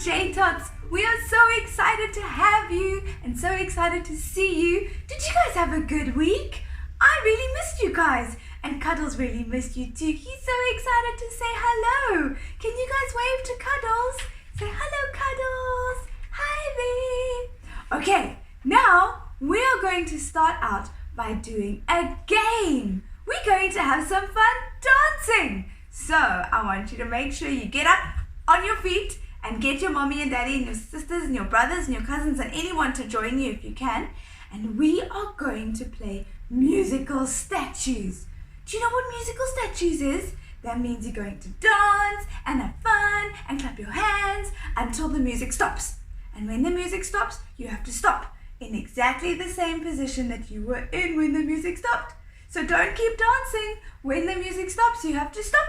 Jtots. We are so excited to have you and so excited to see you. Did you guys have a good week? I really missed you guys, and Cuddles really missed you too. He's so excited to say hello. Can you guys wave to Cuddles? Say hello, Cuddles. Hi there. Okay, now we are going to start out by doing a game. We're going to have some fun dancing. So I want you to make sure you get up on your feet and get your mommy and daddy and your sisters and your brothers and your cousins and anyone to join you if you can. And we are going to play musical statues. Do you know what musical statues is? That means you're going to dance and have fun and clap your hands until the music stops. And when the music stops, you have to stop in exactly the same position that you were in when the music stopped. So don't keep dancing. When the music stops, you have to stop.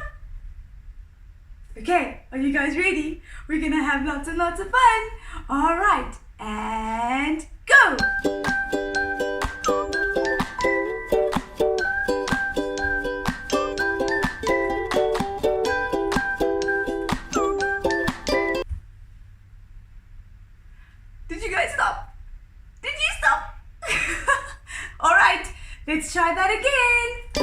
Okay, are you guys ready? We're gonna have lots and lots of fun. All right, and go! Did you guys stop? Did you stop? All right, let's try that again.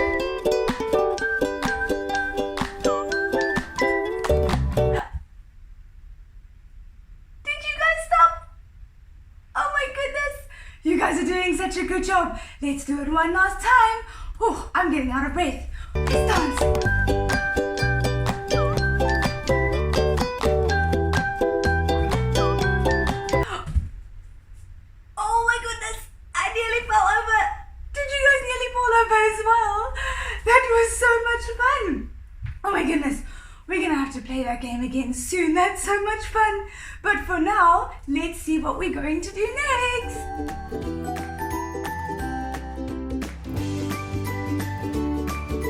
You guys are doing such a good job. Let's do it one last time. Oh, I'm getting out of breath. Let's dance. Oh my goodness, I nearly fell over. Did you guys nearly fall over as well? That was so much fun. Oh my goodness. We're going to have to play that game again soon. That's so much fun. But for now, let's see what we're going to do next.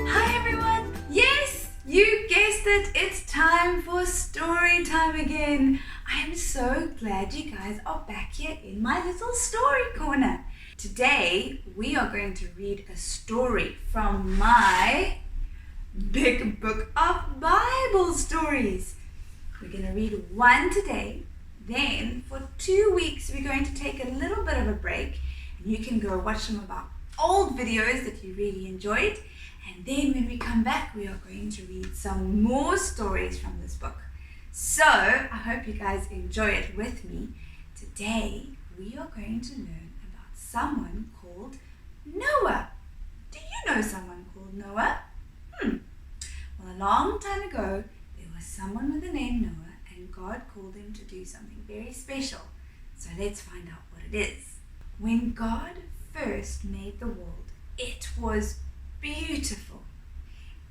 Hi everyone. Yes, you guessed it. It's time for story time again. I'm so glad you guys are back here in my little story corner. Today, we are going to read a story from my big book of Bible stories. We're going to read one today. Then for 2 weeks we're going to take a little bit of a break, and you can go watch some of our old videos that you really enjoyed. And then when we come back, we are going to read some more stories from this book. So I hope you guys enjoy it with me. Today we are going to learn about someone called Noah. Do you know someone called Noah? Well, a long time ago, there was someone with the name Noah, and God called him to do something very special. So let's find out what it is. When God first made the world, it was beautiful.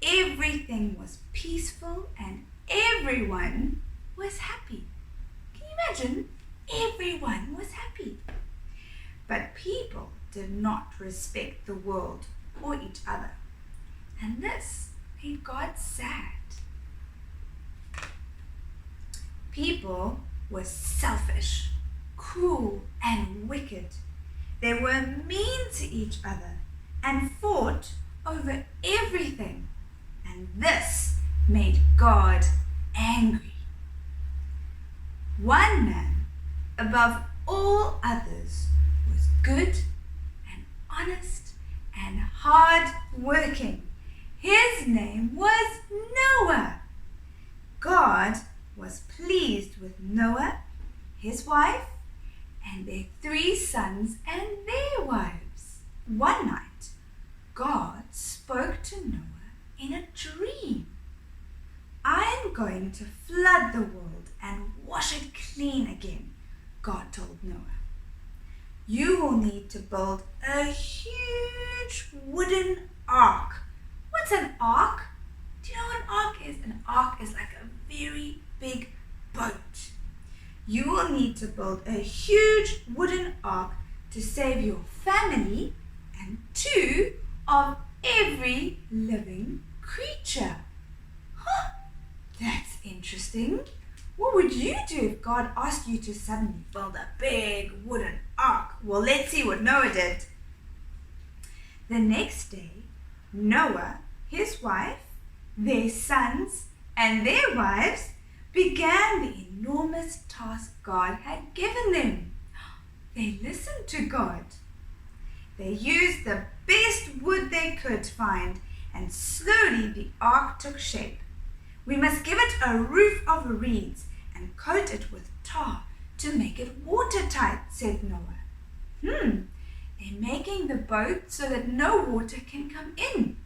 Everything was peaceful and everyone was happy. Can you imagine? Everyone was happy. But people did not respect the world or each other. And this made God sad. People were selfish, cruel, and wicked. They were mean to each other and fought over everything. And this made God angry. One man, above all others, was good and honest and hard-working. His name was Noah. God was pleased with Noah, his wife, and their 3 sons and their wives. One night, God spoke to Noah in a dream. I'm going to flood the world and wash it clean again, God told Noah. You will need to build a huge wooden ark. What's an ark? Do you know what an ark is? An ark is like a very big boat. You will need to build a huge wooden ark to save your family and 2 of every living creature. Huh? That's interesting. What would you do if God asked you to suddenly build a big wooden ark? Well, let's see what Noah did. The next day, Noah, his wife, their sons, and their wives began the enormous task God had given them. They listened to God. They used the best wood they could find, and slowly the ark took shape. "We must give it a roof of reeds and coat it with tar to make it watertight," said Noah. They're making the boat so that no water can come in.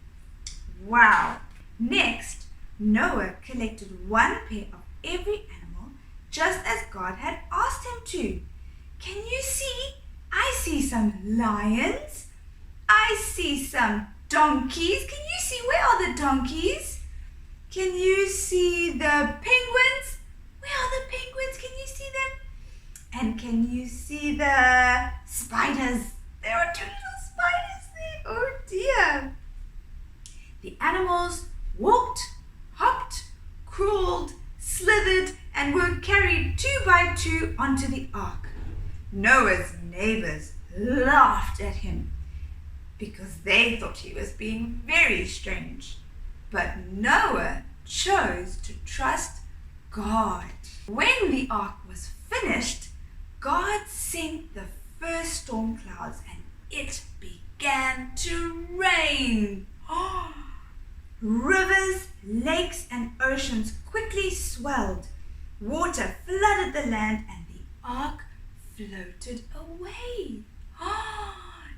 Wow! Next, Noah collected one pair of every animal, just as God had asked him to. Can you see? I see some lions. I see some donkeys. Can you see? Where are the donkeys? Can you see the penguins? Where are the penguins? Can you see them? And can you see the spiders? There are 2 little spiders there. Oh dear. The animals walked, hopped, crawled, slithered, and were carried 2 by 2 onto the ark. Noah's neighbors laughed at him because they thought he was being very strange. But Noah chose to trust God. When the ark was finished, God sent the first storm clouds and it began to rain. Rivers, lakes, and oceans quickly swelled. Water flooded the land and the ark floated away.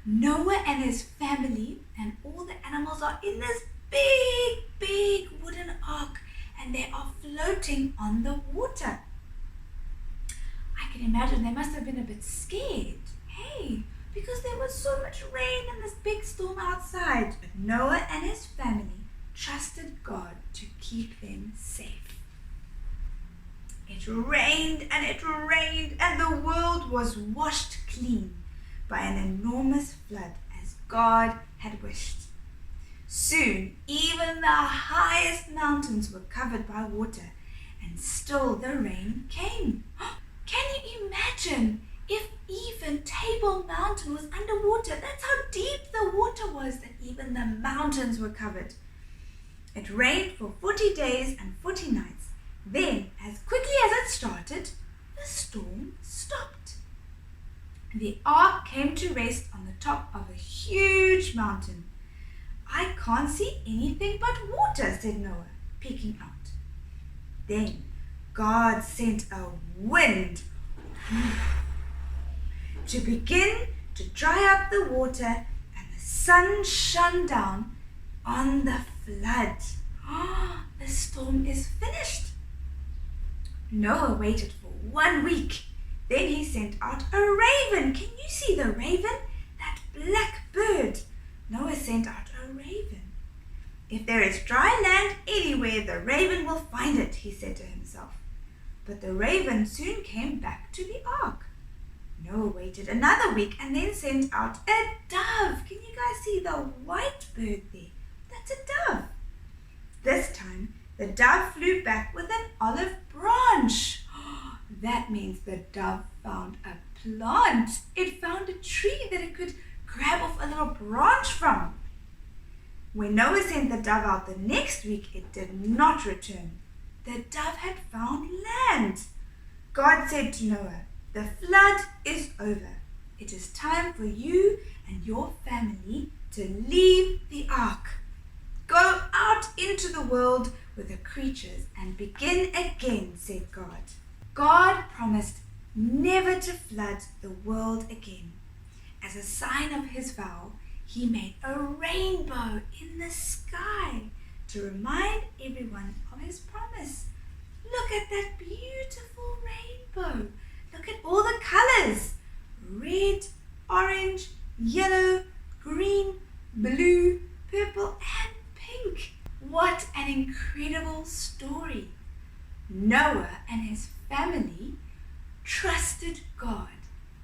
Noah and his family and all the animals are in this big wooden ark, and they are floating on the water. I can imagine they must have been a bit scared, because there was so much rain and this big storm outside. But Noah and his family trusted God to keep them safe. It rained and it rained, and the world was washed clean by an enormous flood, as God had wished. Soon, even the highest mountains were covered by water, and still the rain came. Can you imagine if even Table Mountain was underwater? That's how deep the water was, that even the mountains were covered. It rained for 40 days and 40 nights. Then, as quickly as it started, the storm stopped. The ark came to rest on the top of a huge mountain. "I can't see anything but water," said Noah, peeking out. Then God sent a wind to begin to dry up the water, and the sun shone down on the flood. The storm is finished. Noah waited for 1 week. Then he sent out a raven. Can you see the raven? That black bird. Noah sent out a raven. "If there is dry land anywhere, the raven will find it," he said to himself. But the raven soon came back to the ark. Noah waited another week and then sent out a dove. Can you guys see the white bird there? That's a dove. This time, the dove flew back with an olive branch. That means the dove found a plant. It found a tree that it could grab off a little branch from. When Noah sent the dove out the next week, it did not return. The dove had found land. God said to Noah, "The flood is over. It is time for you and your family to leave the ark. Go out into the world with the creatures and begin again," said God. God promised never to flood the world again. As a sign of his vow, he made a rainbow in the sky to remind everyone of his promise. Look at that beautiful rainbow. Look at all the colors. Red, orange, yellow, green, blue, purple, and pink. What an incredible story. Noah and his family trusted God,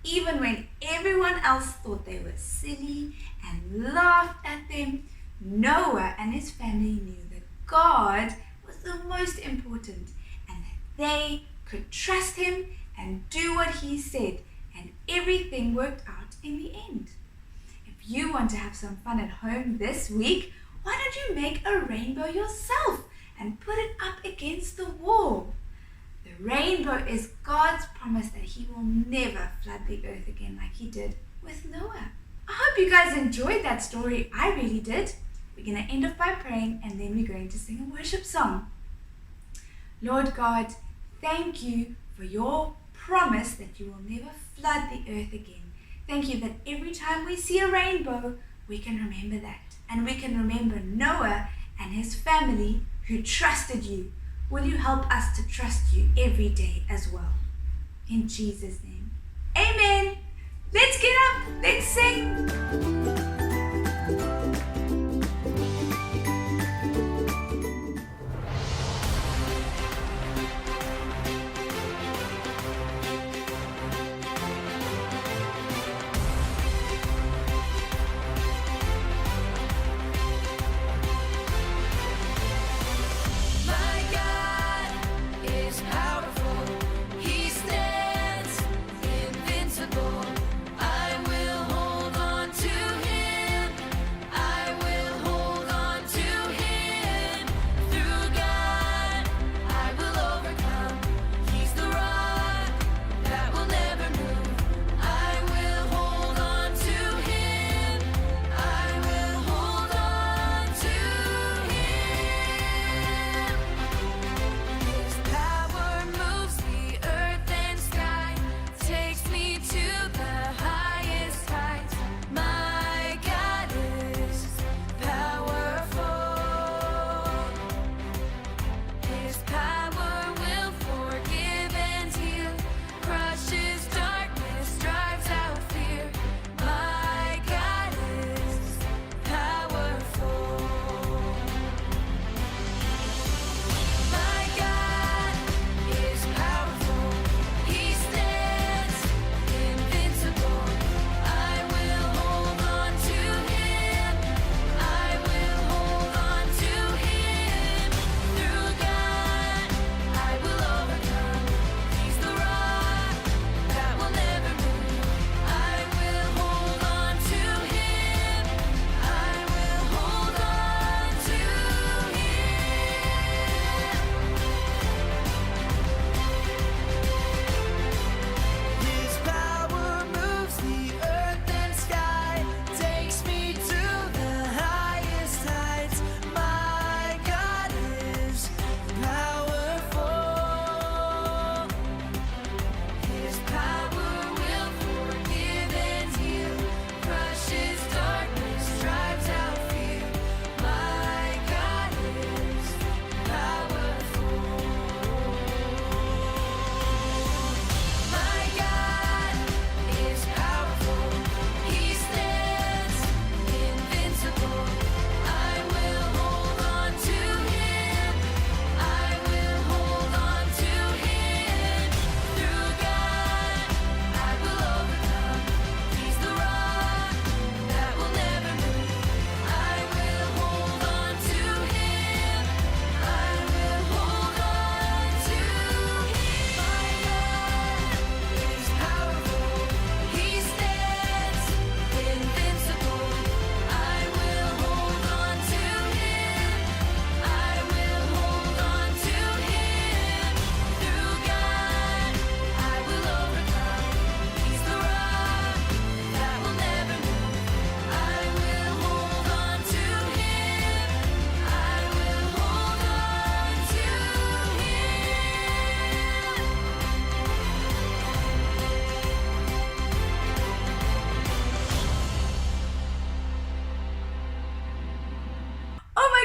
even when everyone else thought they were silly and laughed at them. Noah and his family knew that God was the most important and that they could trust him and do what he said, and everything worked out in the end. If you want to have some fun at home this week, why don't you make a rainbow yourself and put it up against the wall? The rainbow is God's promise that He will never flood the earth again like He did with Noah. I hope you guys enjoyed that story. I really did. We're going to end off by praying, and then we're going to sing a worship song. Lord God, thank you for your promise that you will never flood the earth again. Thank you that every time we see a rainbow, we can remember that. And we can remember Noah and his family who trusted you. Will you help us to trust you every day as well? In Jesus' name, amen. Let's get up, let's sing.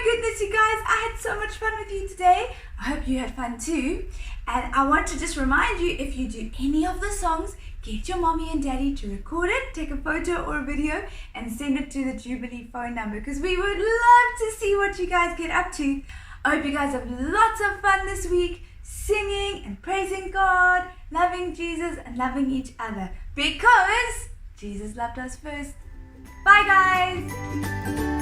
Goodness, you guys, I had so much fun with you today. I hope you had fun too. And I want to just remind you, if you do any of the songs, get your mommy and daddy to record it, take a photo or a video, and send it to the Jubilee phone number, because we would love to see what you guys get up to. I hope you guys have lots of fun this week, singing and praising God, loving Jesus and loving each other, because Jesus loved us first. Bye guys!